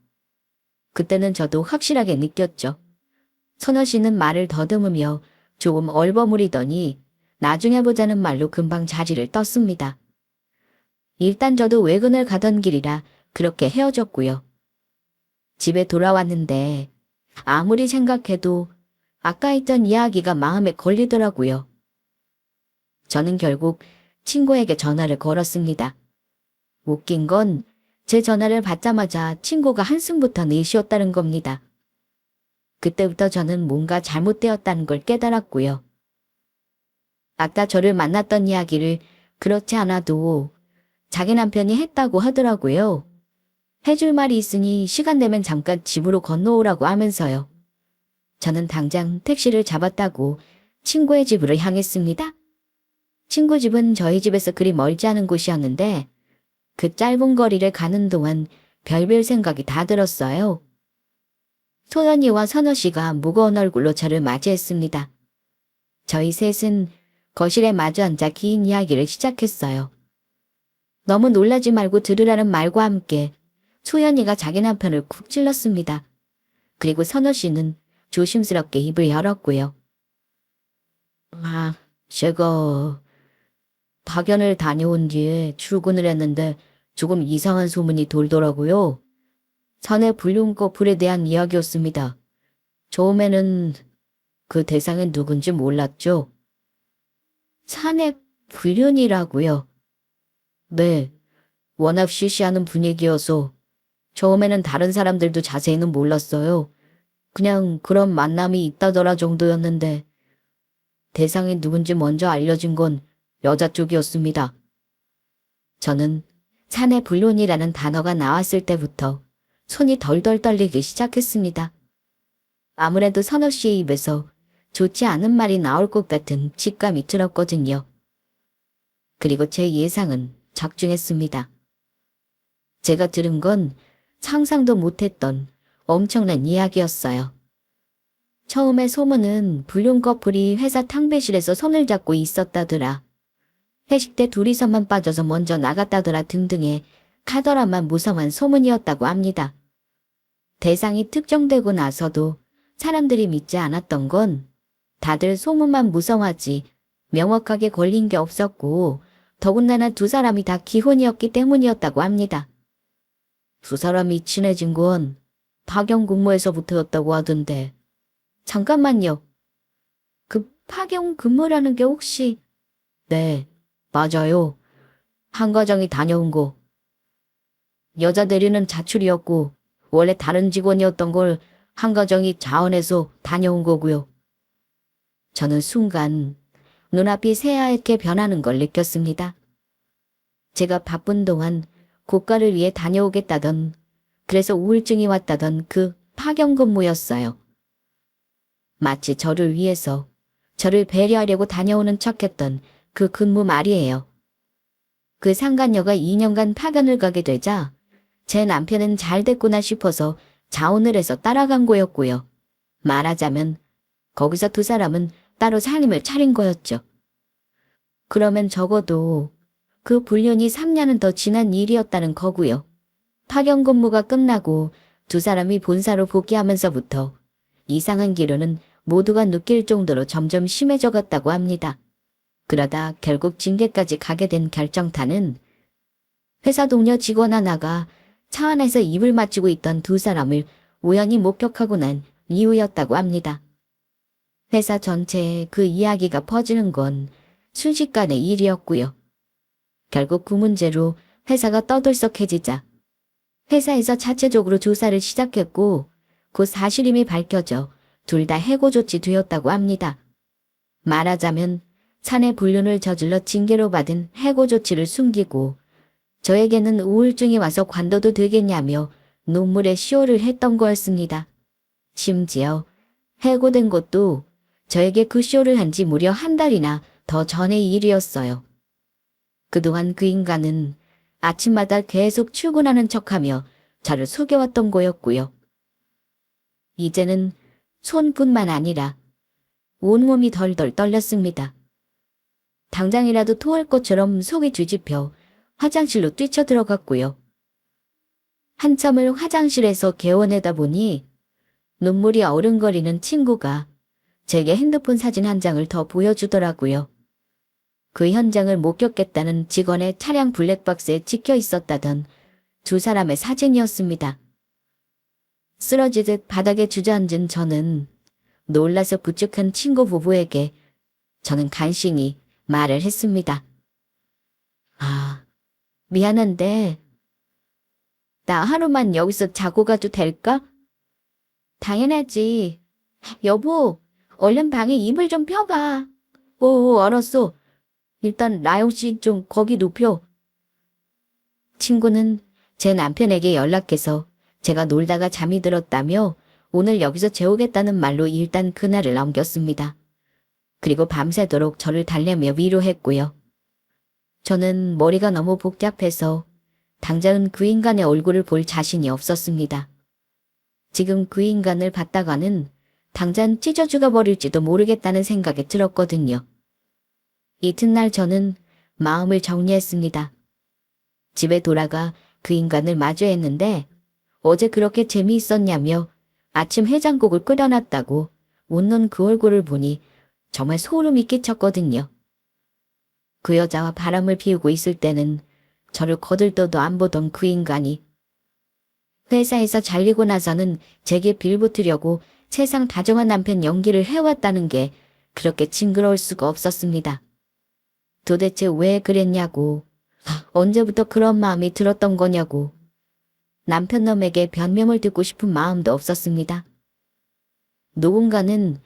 그때는 저도 확실하게 느꼈죠. 선호 씨는 말을 더듬으며 조금 얼버무리더니 나중에 보자는 말로 금방 자리를 떴습니다. 일단 저도 외근을 가던 길이라 그렇게 헤어졌고요. 집에 돌아왔는데 아무리 생각해도 아까 했던 이야기가 마음에 걸리더라고요. 저는 결국 친구에게 전화를 걸었습니다. 웃긴 건 제 전화를 받자마자 친구가 한숨부터 내쉬었다는 겁니다. 그때부터 저는 뭔가 잘못되었다는 걸 깨달았고요. 아까 저를 만났던 이야기를 그렇지 않아도 자기 남편이 했다고 하더라고요. 해줄 말이 있으니 시간 되면 잠깐 집으로 건너오라고 하면서요. 저는 당장 택시를 잡았다고 친구의 집으로 향했습니다. 친구 집은 저희 집에서 그리 멀지 않은 곳이었는데 그 짧은 거리를 가는 동안 별별 생각이 다 들었어요. 소연이와 선호 씨가 무거운 얼굴로 저를 맞이했습니다. 저희 셋은 거실에 마주 앉아 긴 이야기를 시작했어요. 너무 놀라지 말고 들으라는 말과 함께 소연이가 자기 남편을 쿡 찔렀습니다. 그리고 선호 씨는 조심스럽게 입을 열었고요. 제가 파견을 다녀온 뒤에 출근을 했는데 조금 이상한 소문이 돌더라고요. 사내 불륜 커플에 대한 이야기였습니다. 처음에는 그 대상은 누군지 몰랐죠. 사내 불륜이라고요? 네, 워낙 시시하는 분위기여서 처음에는 다른 사람들도 자세히는 몰랐어요. 그냥 그런 만남이 있다더라 정도였는데 대상이 누군지 먼저 알려진 건 여자 쪽이었습니다. 저는 사내 불륜이라는 단어가 나왔을 때부터 손이 덜덜 떨리기 시작했습니다. 아무래도 선호 씨의 입에서 좋지 않은 말이 나올 것 같은 직감이 들었거든요. 그리고 제 예상은 적중했습니다. 제가 들은 건 상상도 못했던 엄청난 이야기였어요. 처음에 소문은 불륜 커플이 회사 탕비실에서 손을 잡고 있었다더라. 회식 때 둘이서만 빠져서 먼저 나갔다더라 등등의 카더라만 무성한 소문이었다고 합니다. 대상이 특정되고 나서도 사람들이 믿지 않았던 건 다들 소문만 무성하지 명확하게 걸린 게 없었고 더군다나 두 사람이 다 기혼이었기 때문이었다고 합니다. 두 사람이 친해진 건 파견 근무에서부터였다고 하던데 잠깐만요. 그 파견 근무라는 게 혹시 네, 맞아요. 한과장이 다녀온 거. 여자 대리는 자출이었고 원래 다른 직원이었던 걸 한과장이 자원해서 다녀온 거고요. 저는 순간 눈앞이 새하얗게 변하는 걸 느꼈습니다. 제가 바쁜 동안 고가를 위해 다녀오겠다던 그래서 우울증이 왔다던 그 파견 근무였어요. 마치 저를 위해서 저를 배려하려고 다녀오는 척했던 그 근무 말이에요. 그 상간녀가 2년간 파견을 가게 되자 제 남편은 잘 됐구나 싶어서 자원을 해서 따라간 거였고요. 말하자면 거기서 두 사람은 따로 살림을 차린 거였죠. 그러면 적어도 그 불륜이 3년은 더 지난 일이었다는 거고요. 파견 근무가 끝나고 두 사람이 본사로 복귀하면서부터 이상한 기류는 모두가 느낄 정도로 점점 심해져 갔다고 합니다. 그러다 결국 징계까지 가게 된 결정타는 회사 동료 직원 하나가 차 안에서 입을 맞추고 있던 두 사람을 우연히 목격하고 난 이후였다고 합니다. 회사 전체에 그 이야기가 퍼지는 건 순식간의 일이었고요. 결국 그 문제로 회사가 떠들썩해지자 회사에서 자체적으로 조사를 시작했고 그 사실임이 밝혀져 둘 다 해고 조치되었다고 합니다. 말하자면 사내 불륜을 저질러 징계로 받은 해고 조치를 숨기고 저에게는 우울증이 와서 관둬도 되겠냐며 눈물의 시호를 했던 거였습니다. 심지어 해고된 것도 저에게 그 쇼를 한 지 무려 한 달이나 더 전의 일이었어요. 그동안 그 인간은 아침마다 계속 출근하는 척하며 저를 속여왔던 거였고요. 이제는 손뿐만 아니라 온몸이 덜덜 떨렸습니다. 당장이라도 토할 것처럼 속이 뒤집혀 화장실로 뛰쳐들어갔고요. 한참을 화장실에서 개원하다 보니 눈물이 어른거리는 친구가 제게 핸드폰 사진 한 장을 더 보여주더라고요. 그 현장을 목격했다는 직원의 차량 블랙박스에 찍혀 있었다던 두 사람의 사진이었습니다. 쓰러지듯 바닥에 주저앉은 저는 놀라서 부축한 친구 부부에게 저는 간신히 말을 했습니다. 아, 미안한데 나 하루만 여기서 자고 가도 될까? 당연하지. 여보, 얼른 방에 이불 좀 펴봐. 오, 알았어. 일단 라영 씨 좀 거기 눕혀. 친구는 제 남편에게 연락해서 제가 놀다가 잠이 들었다며 오늘 여기서 재우겠다는 말로 일단 그날을 넘겼습니다. 그리고 밤새도록 저를 달래며 위로했고요. 저는 머리가 너무 복잡해서 당장은 그 인간의 얼굴을 볼 자신이 없었습니다. 지금 그 인간을 봤다가는 당장 찢어 죽어버릴지도 모르겠다는 생각이 들었거든요. 이튿날 저는 마음을 정리했습니다. 집에 돌아가 그 인간을 마주했는데 어제 그렇게 재미있었냐며 아침 해장국을 끓여놨다고 웃는 그 얼굴을 보니 정말 소름이 끼쳤거든요. 그 여자와 바람을 피우고 있을 때는 저를 거들떠도 안 보던 그 인간이 회사에서 잘리고 나서는 제게 빌붙으려고 세상 다정한 남편 연기를 해왔다는 게 그렇게 징그러울 수가 없었습니다. 도대체 왜 그랬냐고, 언제부터 그런 마음이 들었던 거냐고, 남편 놈에게 변명을 듣고 싶은 마음도 없었습니다. 누군가는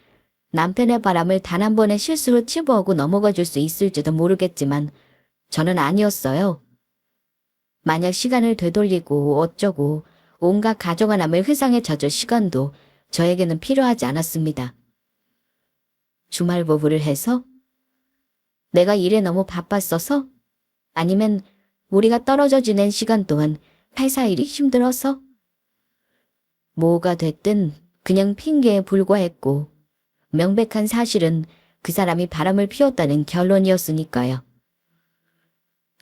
남편의 바람을 단 한 번의 실수로 치부하고 넘어가 줄 수 있을지도 모르겠지만 저는 아니었어요. 만약 시간을 되돌리고 어쩌고 온갖 가정과 남을 회상에 젖을 시간도 저에게는 필요하지 않았습니다. 주말 부부를 해서? 내가 일에 너무 바빴어서? 아니면 우리가 떨어져 지낸 시간 동안 회사 일이 힘들어서? 뭐가 됐든 그냥 핑계에 불과했고 명백한 사실은 그 사람이 바람을 피웠다는 결론이었으니까요.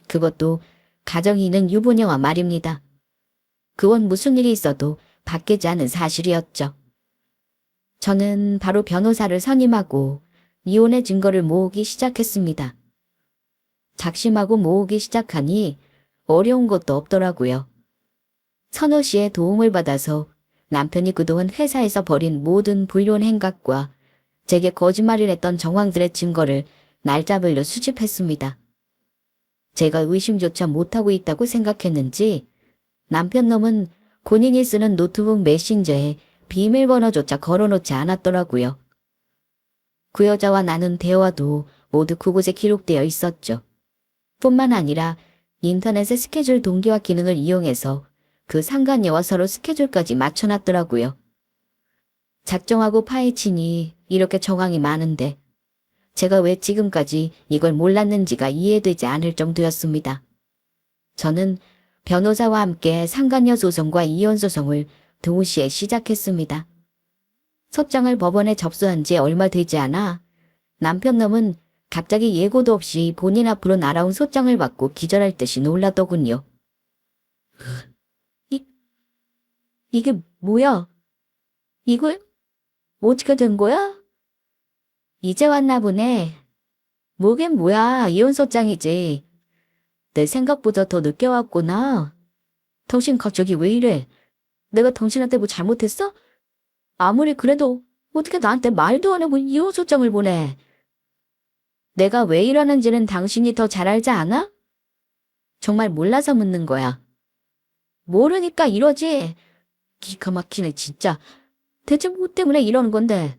그것도 가정이 있는 유부녀와 말입니다. 그건 무슨 일이 있어도 바뀌지 않은 사실이었죠. 저는 바로 변호사를 선임하고 이혼의 증거를 모으기 시작했습니다. 작심하고 모으기 시작하니 어려운 것도 없더라고요. 선호 씨의 도움을 받아서 남편이 그동안 회사에서 벌인 모든 불륜 행각과 제게 거짓말을 했던 정황들의 증거를 날짜별로 수집했습니다. 제가 의심조차 못하고 있다고 생각했는지 남편 놈은 본인이 쓰는 노트북 메신저에 비밀번호조차 걸어놓지 않았더라고요. 그 여자와 나눈 대화도 모두 그곳에 기록되어 있었죠. 뿐만 아니라 인터넷의 스케줄 동기화 기능을 이용해서 그 상간녀와 서로 스케줄까지 맞춰놨더라고요. 작정하고 파헤치니 이렇게 정황이 많은데 제가 왜 지금까지 이걸 몰랐는지가 이해되지 않을 정도였습니다. 저는 변호사와 함께 상간녀 소송과 이혼 소송을 동시에 시작했습니다. 소장을 법원에 접수한 지 얼마 되지 않아 남편 놈은 갑자기 예고도 없이 본인 앞으로 날아온 소장을 받고 기절할 듯이 놀라더군요. 이게 뭐야? 이걸 어떻게 된 거야? 이제 왔나 보네. 뭐긴 뭐야, 이혼 소장이지. 내 생각보다 더 늦게 왔구나. 당신 갑자기 왜 이래? 내가 당신한테 뭐 잘못했어? 아무리 그래도 어떻게 나한테 말도 안 하고 이혼 소장을 보내? 내가 왜 이러는지는 당신이 더 잘 알지 않아? 정말 몰라서 묻는 거야. 모르니까 이러지. 기가 막히네 진짜. 대체 뭐 때문에 이러는 건데.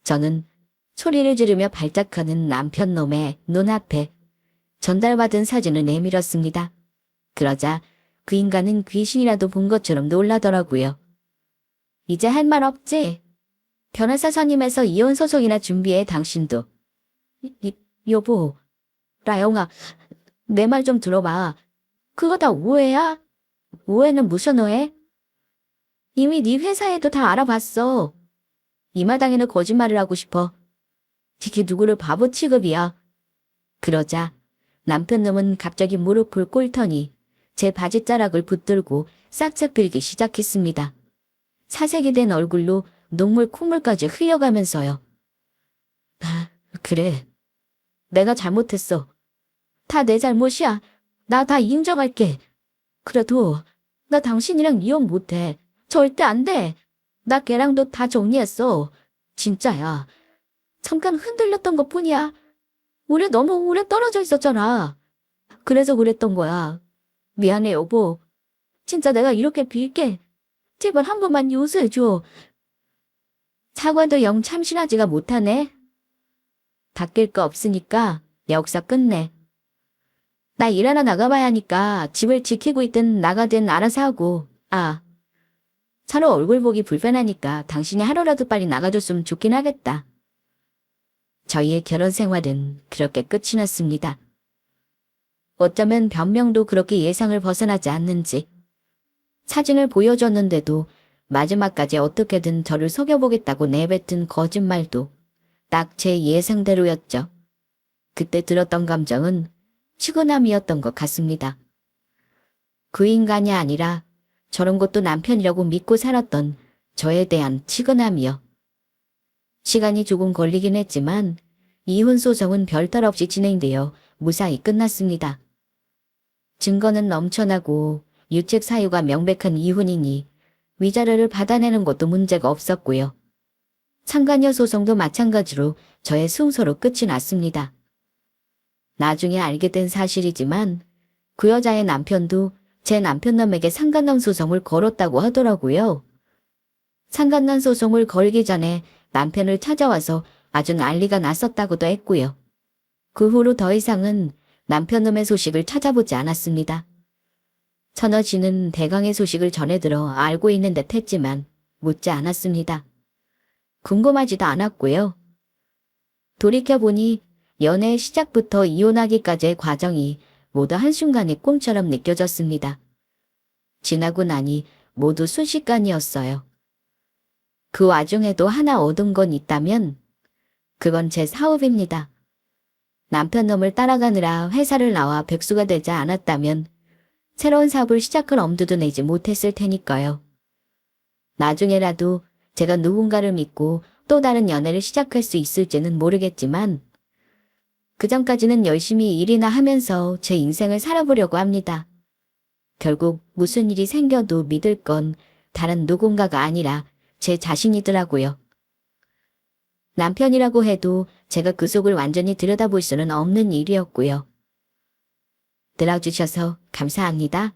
저는 소리를 지르며 발작하는 남편 놈의 눈앞에 전달받은 사진을 내밀었습니다. 그러자 그 인간은 귀신이라도 본 것처럼 놀라더라고요. 이제 할 말 없지? 변호사 선임해서 이혼 소송이나 준비해 당신도. 여보, 라영아, 내 말 좀 들어봐. 그거 다 오해야? 오해는 무슨 오해? 이미 네 회사에도 다 알아봤어. 이 마당에는 거짓말을 하고 싶어. 이게 누구를 바보 취급이야. 그러자 남편 놈은 갑자기 무릎을 꿇더니 제 바지자락을 붙들고 싹싹 빌기 시작했습니다. 사색이 된 얼굴로 눈물 콧물까지 흘려가면서요. 아, 그래. 내가 잘못했어. 다 내 잘못이야. 나 다 인정할게. 그래도 나 당신이랑 이혼 못해. 절대 안 돼. 나 걔랑도 다 정리했어. 진짜야. 잠깐 흔들렸던 것뿐이야. 우리 너무 오래 떨어져 있었잖아. 그래서 그랬던 거야. 미안해, 여보. 진짜 내가 이렇게 빌게. 제발 한 번만 용서해줘. 사과도 영 참신하지가 못하네. 바뀔 거 없으니까 역사 끝내. 나 일하러 나가봐야 하니까 집을 지키고 있든 나가든 알아서 하고. 아, 서로 얼굴 보기 불편하니까 당신이 하루라도 빨리 나가줬으면 좋긴 하겠다. 저희의 결혼 생활은 그렇게 끝이 났습니다. 어쩌면 변명도 그렇게 예상을 벗어나지 않는지. 사진을 보여줬는데도 마지막까지 어떻게든 저를 속여보겠다고 내뱉은 거짓말도 딱 제 예상대로였죠. 그때 들었던 감정은 치근함이었던 것 같습니다. 그 인간이 아니라 저런 것도 남편이라고 믿고 살았던 저에 대한 치근함이요. 시간이 조금 걸리긴 했지만 이혼 소송은 별탈 없이 진행되어 무사히 끝났습니다. 증거는 넘쳐나고 유책 사유가 명백한 이혼이니 위자료를 받아내는 것도 문제가 없었고요. 상간녀 소송도 마찬가지로 저의 승소로 끝이 났습니다. 나중에 알게 된 사실이지만 그 여자의 남편도 제 남편놈에게 상간남 소송을 걸었다고 하더라고요. 상간남 소송을 걸기 전에 남편을 찾아와서 아주 난리가 났었다고도 했고요. 그 후로 더 이상은 남편놈의 소식을 찾아보지 않았습니다. 천어 씨는 대강의 소식을 전해들어 알고 있는 듯 했지만 묻지 않았습니다. 궁금하지도 않았고요. 돌이켜보니 연애의 시작부터 이혼하기까지의 과정이 모두 한순간에 꿈처럼 느껴졌습니다. 지나고 나니 모두 순식간이었어요. 그 와중에도 하나 얻은 건 있다면 그건 제 사업입니다. 남편 놈을 따라가느라 회사를 나와 백수가 되지 않았다면 새로운 사업을 시작할 엄두도 내지 못했을 테니까요. 나중에라도 제가 누군가를 믿고 또 다른 연애를 시작할 수 있을지는 모르겠지만 그전까지는 열심히 일이나 하면서 제 인생을 살아보려고 합니다. 결국 무슨 일이 생겨도 믿을 건 다른 누군가가 아니라 제 자신이더라고요. 남편이라고 해도 제가 그 속을 완전히 들여다볼 수는 없는 일이었고요. 들어주셔서 감사합니다.